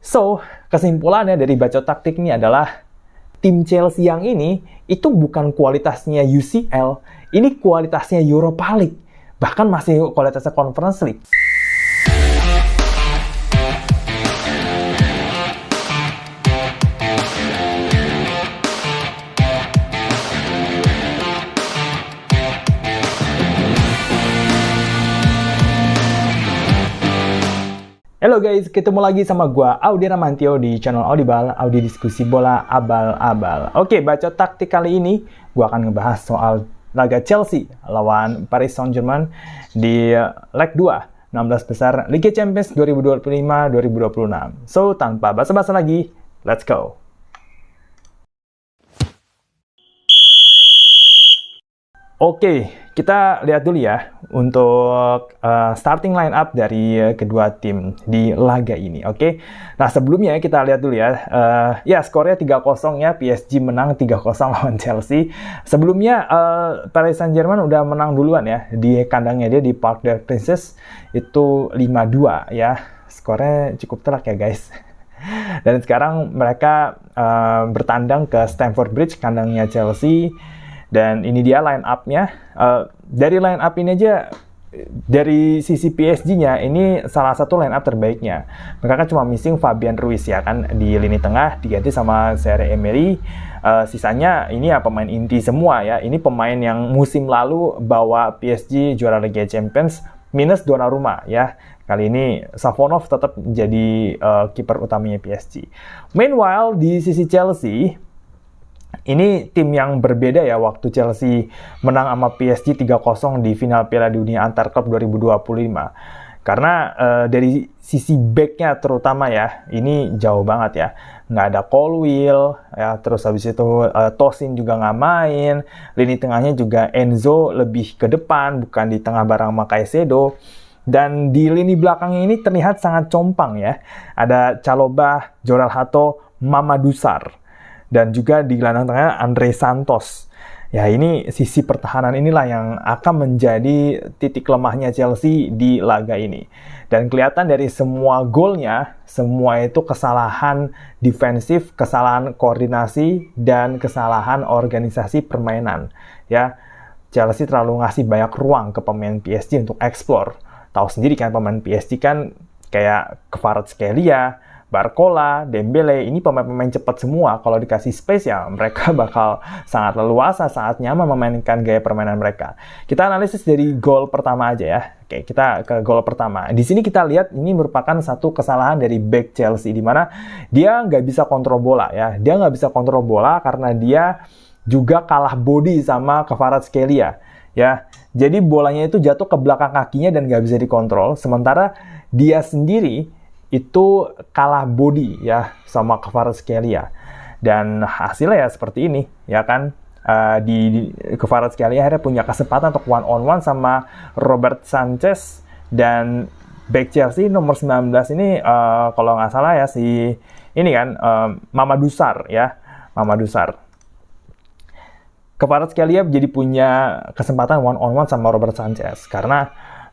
So, kesimpulannya dari bacot taktik ini adalah tim Chelsea yang ini itu bukan kualitasnya UCL, ini kualitasnya Europa League, bahkan masih kualitasnya Conference League. Halo guys, ketemu lagi sama gua Audi Ramantio di channel Audible, Audi Diskusi Bola Abal-Abal. Oke, bacot taktik kali ini gua akan ngebahas soal laga Chelsea lawan Paris Saint-Germain di leg 2, 16 besar Liga Champions 2025-2026. So, tanpa basa-basa lagi, let's go! Oke, kita lihat dulu ya untuk starting line up dari kedua tim di laga ini. Oke, nah sebelumnya kita lihat dulu ya. Ya skornya 3-0 ya, PSG menang 3-0 lawan Chelsea. Sebelumnya Paris Saint-Germain udah menang duluan ya di kandangnya dia di Parc des Princes itu 5-2 ya. Skornya cukup telak ya guys. Dan sekarang mereka bertandang ke Stamford Bridge, kandangnya Chelsea. Dan ini dia line up-nya. Dari line up ini aja, dari sisi PSG-nya, ini salah satu line up terbaiknya. Mereka kan cuma missing Fabian Ruiz ya kan, di lini tengah, diganti sama Zaire Emery. Sisanya ini ya pemain inti semua ya. Ini pemain yang musim lalu bawa PSG juara Liga Champions, minus Donnarumma ya. Kali ini Savonov tetap jadi kiper utamanya PSG. Meanwhile, di sisi Chelsea, ini tim yang berbeda ya, waktu Chelsea menang sama PSG 3-0 di final Piala Dunia Antar Klub 2025. Karena dari sisi back-nya terutama ya, ini jauh banget ya. Nggak ada Colwill, ya, terus habis itu Tosin juga nggak main. Lini tengahnya juga Enzo lebih ke depan, bukan di tengah bareng sama Caicedo. Dan di lini belakangnya ini terlihat sangat compang ya. Ada Chalobah, Jorel Hato, Mamadou Sarr. Dan juga di gelandang tengah Andre Santos. Ya ini sisi pertahanan inilah yang akan menjadi titik lemahnya Chelsea di laga ini. Dan kelihatan dari semua golnya, semua itu kesalahan defensif, kesalahan koordinasi, dan kesalahan organisasi permainan. Ya, Chelsea terlalu ngasih banyak ruang ke pemain PSG untuk explore. Tahu sendiri kan pemain PSG kan kayak Kvaratskhelia, Barcola, Dembele, ini pemain-pemain cepat semua. Kalau dikasih space ya mereka bakal sangat leluasa, sangat nyaman memainkan gaya permainan mereka. Kita analisis dari gol pertama aja ya. Oke, kita ke gol pertama. Di sini kita lihat ini merupakan satu kesalahan dari back Chelsea, di mana dia nggak bisa kontrol bola ya. Dia nggak bisa kontrol bola karena dia juga kalah body sama Kvaratskhelia ya. Jadi bolanya itu jatuh ke belakang kakinya dan nggak bisa dikontrol. Sementara dia sendiri itu kalah body ya sama Kvaratskhelia. Dan hasilnya ya seperti ini ya kan. Di Kvaratskhelia akhirnya punya kesempatan untuk one on one sama Robert Sanchez, dan back Chelsea nomor 19 ini kalau nggak salah ya si ini kan Mamadou Sarr ya, Mamadou Sarr. Kvaratskhelia jadi punya kesempatan one on one sama Robert Sanchez karena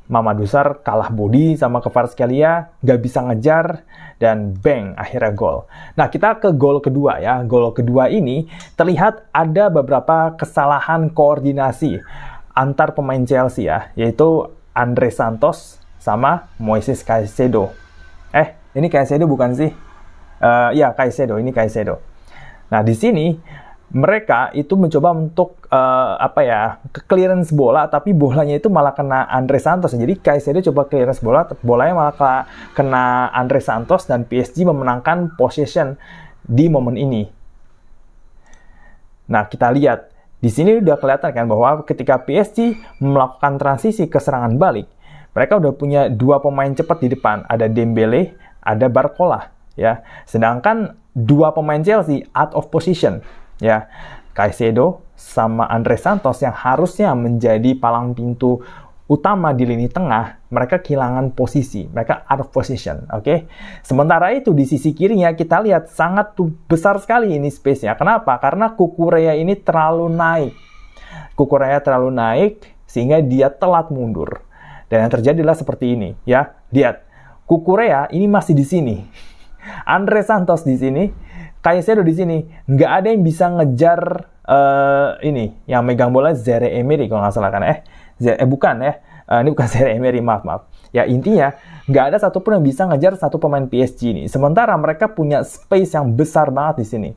Mamadou Sarr kalah body sama Kvaratskhelia, nggak bisa ngejar, dan bang, akhirnya gol. Nah, kita ke gol kedua ya. Gol kedua ini terlihat ada beberapa kesalahan koordinasi antar pemain Chelsea ya, yaitu Andre Santos sama Moises Caicedo. Ini Caicedo bukan sih? Ya, Caicedo, ini Caicedo. Nah, di sini mereka itu mencoba untuk clearance bola, tapi bolanya itu malah kena Andre Santos. Jadi Caicedo coba clearance bola, bolanya malah kena Andre Santos, dan PSG memenangkan possession di momen ini. Nah, kita lihat di sini udah kelihatan kan bahwa ketika PSG melakukan transisi ke serangan balik, mereka udah punya dua pemain cepat di depan, ada Dembele, ada Barcola ya. Sedangkan dua pemain Chelsea out of position. Ya, Caicedo sama Andre Santos yang harusnya menjadi palang pintu utama di lini tengah, mereka kehilangan posisi, mereka out of position, oke? Sementara itu di sisi kirinya kita lihat sangat besar sekali ini space-nya. Kenapa? Karena Cucurella ini terlalu naik. Cucurella terlalu naik sehingga dia telat mundur. Dan yang terjadilah seperti ini, ya. Lihat, Cucurella ini masih di sini. Andre Santos di sini, Caicedo di sini, nggak ada yang bisa ngejar ini yang megang bola Zaire Emery kalau nggak salah kan bukan ya, ini bukan Zaire Emery, maaf. Ya intinya nggak ada satupun yang bisa ngejar satu pemain PSG ini. Sementara mereka punya space yang besar banget di sini.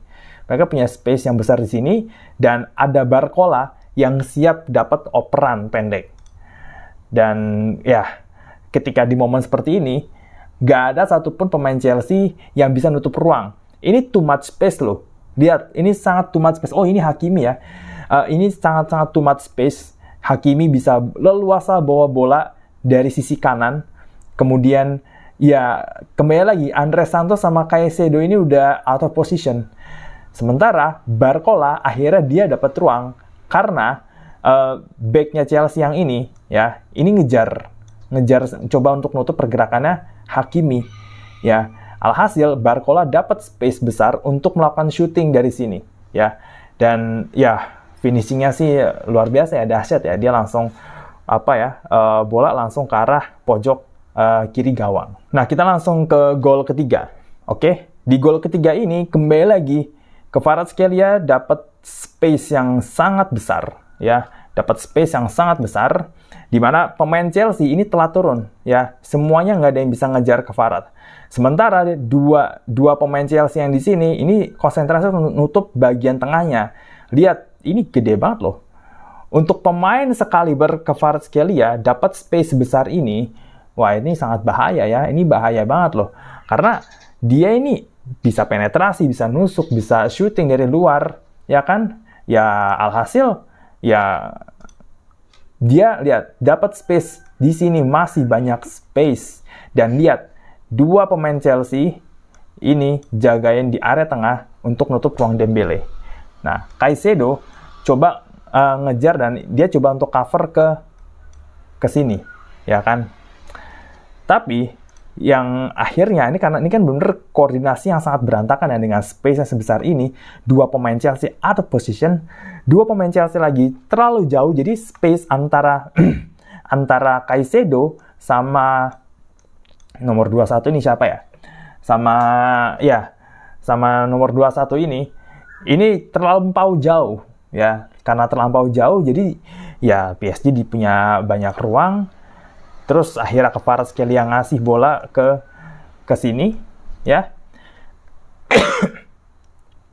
Mereka punya space yang besar di sini dan ada Barcola yang siap dapat operan pendek. Dan ya ketika di momen seperti ini nggak ada satupun pemain Chelsea yang bisa nutup ruang. Ini too much space loh. Lihat, ini sangat too much space. Oh, ini Hakimi ya. Ini sangat-sangat too much space. Hakimi bisa leluasa bawa bola dari sisi kanan. Kemudian, ya, kembali lagi, Andre Santos sama Caicedo ini udah out of position. Sementara, Barcola akhirnya dia dapat ruang. Karena back-nya Chelsea yang ini, ya, ini ngejar coba untuk nutup pergerakannya Hakimi. Ya, alhasil Barcola dapat space besar untuk melakukan shooting dari sini, ya. Dan ya finishingnya sih luar biasa ya, dahsyat ya. Dia langsung bola langsung ke arah pojok kiri gawang. Nah, kita langsung ke gol ketiga. Oke, di gol ketiga ini kembali lagi Kvaratskhelia dapat space yang sangat besar, ya. Dapat space yang sangat besar di mana pemain Chelsea ini telah turun, ya. Semuanya nggak ada yang bisa ngejar Kvarat. Sementara dua pemain Chelsea yang di sini ini konsentrasi nutup bagian tengahnya. Lihat, ini gede banget loh. Untuk pemain sekaliber Kvaratskhelia dapat space sebesar ini, wah ini sangat bahaya ya. Ini bahaya banget loh. Karena dia ini bisa penetrasi, bisa nusuk, bisa shooting dari luar, ya kan? Ya alhasil ya dia lihat dapat space di sini, masih banyak space. Dan lihat, dua pemain Chelsea ini jagain di area tengah untuk nutup ruang Dembele. Nah, Caicedo coba ngejar dan dia coba untuk cover ke sini, ya kan? Tapi yang akhirnya ini karena ini kan bener koordinasi yang sangat berantakan ya, dengan space yang sebesar ini, dua pemain Chelsea out of position, dua pemain Chelsea lagi terlalu jauh, jadi space antara antara Caicedo sama nomor 21 ini siapa ya? Sama nomor 21 ini terlampau jauh ya. Karena terlampau jauh jadi ya PSG punya banyak ruang. Terus akhirnya Kvaratskhelia ngasih bola ke sini ya.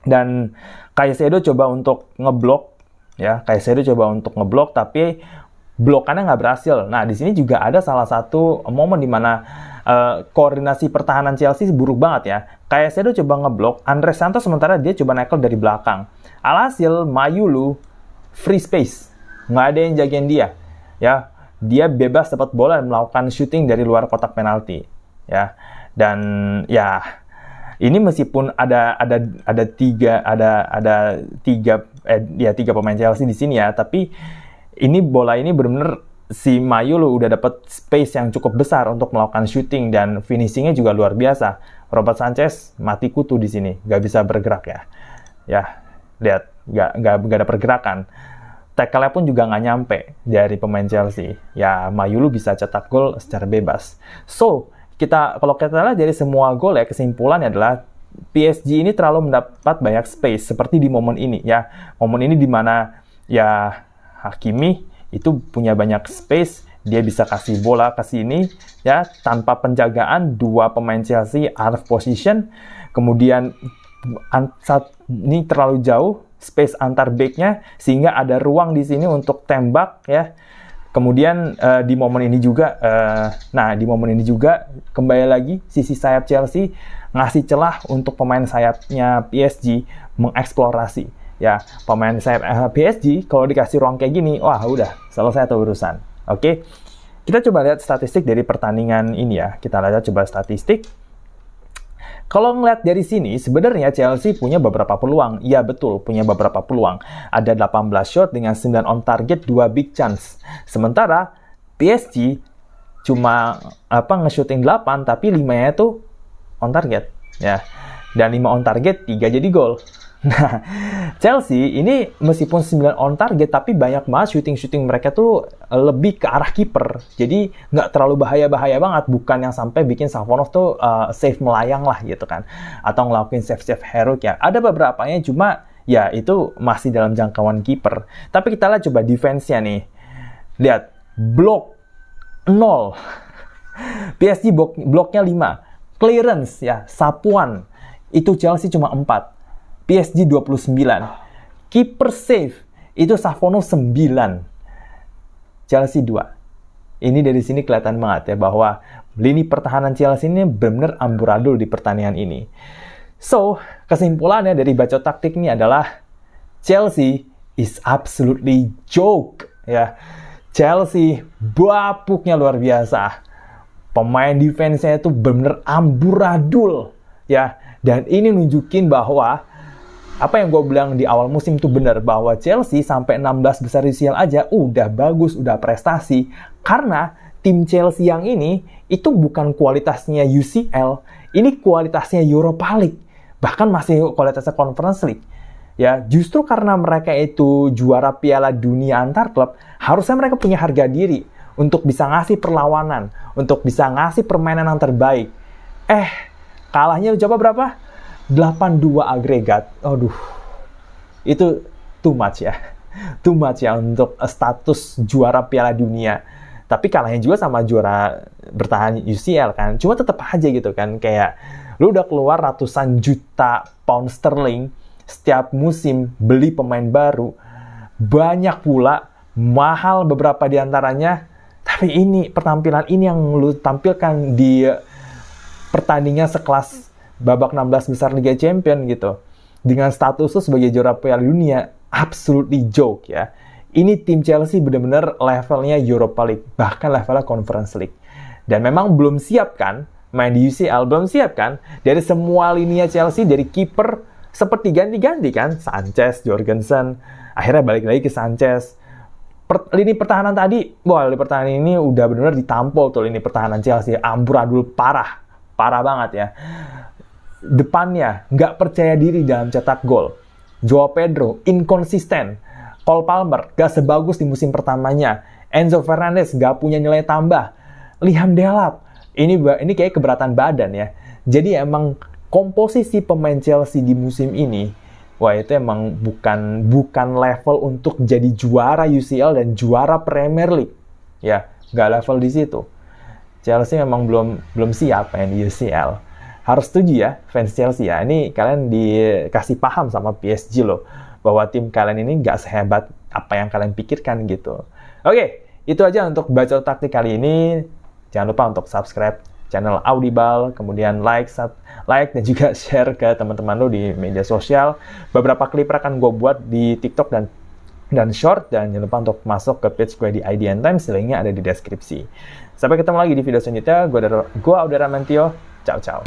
Dan Caicedo coba untuk ngeblok ya. Caicedo coba untuk ngeblok tapi blokannya nggak berhasil. Nah, di sini juga ada salah satu momen di mana koordinasi pertahanan Chelsea buruk banget ya. Caicedo coba ngeblok, Andre Santos sementara dia coba nekel dari belakang. Alhasil, Mayulu free space. Nggak ada yang jagain dia. Ya, dia bebas dapat bola dan melakukan shooting dari luar kotak penalti. Ya, dan ya ini meskipun ada tiga pemain Chelsea di sini ya, tapi ini bola ini benar-benar si Mayulu udah dapat space yang cukup besar untuk melakukan shooting dan finishingnya juga luar biasa. Robert Sanchez mati kutu di sini, nggak bisa bergerak ya. Ya, lihat, nggak ada pergerakan. Tackle-nya pun juga nggak nyampe dari pemain Chelsea. Ya, Mayulu bisa cetak gol secara bebas. So, kalau kita lihat dari semua gol ya, kesimpulannya adalah PSG ini terlalu mendapat banyak space seperti di momen ini ya. Momen ini di mana ya Hakimi itu punya banyak space, dia bisa kasih bola ke sini ya tanpa penjagaan, dua pemain Chelsea out of position. Kemudian ini terlalu jauh space antar back-nya sehingga ada ruang di sini untuk tembak ya. Kemudian di momen ini juga kembali lagi sisi sayap Chelsea ngasih celah untuk pemain sayapnya PSG mengeksplorasi. Ya, pemain sayap PSG kalau dikasih ruang kayak gini, wah udah selesai tuh urusan. Oke, kita coba lihat statistik dari pertandingan ini ya. Kita lihat coba statistik. Kalau ngeliat dari sini, sebenarnya Chelsea punya beberapa peluang. Iya betul, punya beberapa peluang. Ada 18 shot dengan 9 on target, 2 big chance. Sementara PSG cuma nge-shooting 8, tapi 5-nya tuh on target. Ya. Dan 5 on target, 3 jadi gol. Nah, Chelsea ini meskipun 9 on target, tapi banyak banget shooting mereka tuh lebih ke arah kiper. Jadi nggak terlalu bahaya-bahaya banget, bukan yang sampai bikin Savonov tuh save melayang lah gitu kan. Atau ngelakuin save heroic ya. Ada beberapanya cuma ya itu masih dalam jangkauan kiper. Tapi kita lihat coba defense-nya nih. Lihat, blok 0. PSG bloknya 5. Clearance ya, sapuan. Itu Chelsea cuma 4. PSG 29. Keeper save itu Savonov 9. Chelsea 2. Ini dari sini kelihatan banget ya bahwa lini pertahanan Chelsea ini benar-benar amburadul di pertandingan ini. So, kesimpulannya dari bacot taktik ini adalah Chelsea is absolutely joke ya. Chelsea bapuknya luar biasa. Pemain defense-nya itu benar-benar amburadul ya. Dan ini nunjukin bahwa apa yang gue bilang di awal musim itu benar, bahwa Chelsea sampai 16 besar UCL aja udah bagus, udah prestasi. Karena tim Chelsea yang ini itu bukan kualitasnya UCL, ini kualitasnya Europa League. Bahkan masih kualitasnya Conference League. Ya, justru karena mereka itu juara Piala Dunia antar klub, harusnya mereka punya harga diri untuk bisa ngasih perlawanan, untuk bisa ngasih permainan yang terbaik. Kalahnya coba berapa? 8-2 agregat. Aduh. Itu too much ya. Too much ya untuk status juara Piala Dunia. Tapi kalahnya juga sama juara bertahan UCL kan. Cuma tetap aja gitu kan. Kayak lu udah keluar ratusan juta pound sterling setiap musim beli pemain baru. Banyak pula, mahal beberapa diantaranya. Tapi ini, pertampilan ini yang lu tampilkan di pertandingan sekelas babak 16 besar Liga Champions gitu. Dengan status itu sebagai juara Piala Dunia, absolutely joke ya. Ini tim Chelsea benar-benar levelnya Europa League, bahkan levelnya Conference League. Dan memang belum siap kan, main di UCL belum siap kan. Dari semua lininya Chelsea, dari kiper seperti ganti-ganti kan. Sanchez, Jorgensen, akhirnya balik lagi ke Sanchez. Lini pertahanan tadi, lini pertahanan ini udah benar-benar ditampol tuh lini pertahanan Chelsea. Amburadul parah banget ya. Depannya nggak percaya diri dalam cetak gol. Joao Pedro inkonsisten. Cole Palmer nggak sebagus di musim pertamanya. Enzo Fernandez nggak punya nilai tambah. Liam Delap ini kayak keberatan badan ya. Jadi emang komposisi pemain Chelsea di musim ini, wah itu emang bukan level untuk jadi juara UCL dan juara Premier League. Ya, nggak level di situ. Chelsea memang belum siap main di UCL. Harus setuju ya, fans Chelsea ya. Ini kalian dikasih paham sama PSG loh, bahwa tim kalian ini nggak sehebat apa yang kalian pikirkan gitu. Oke, itu aja untuk bacot taktik kali ini. Jangan lupa untuk subscribe channel Audible, kemudian like dan juga share ke teman-teman lo di media sosial. Beberapa klip akan gue buat di TikTok dan short, dan jangan lupa untuk masuk ke page gue di IDN Times, linknya ada di deskripsi. Sampai ketemu lagi di video selanjutnya. Gue Audara Mantio. Ciao, ciao.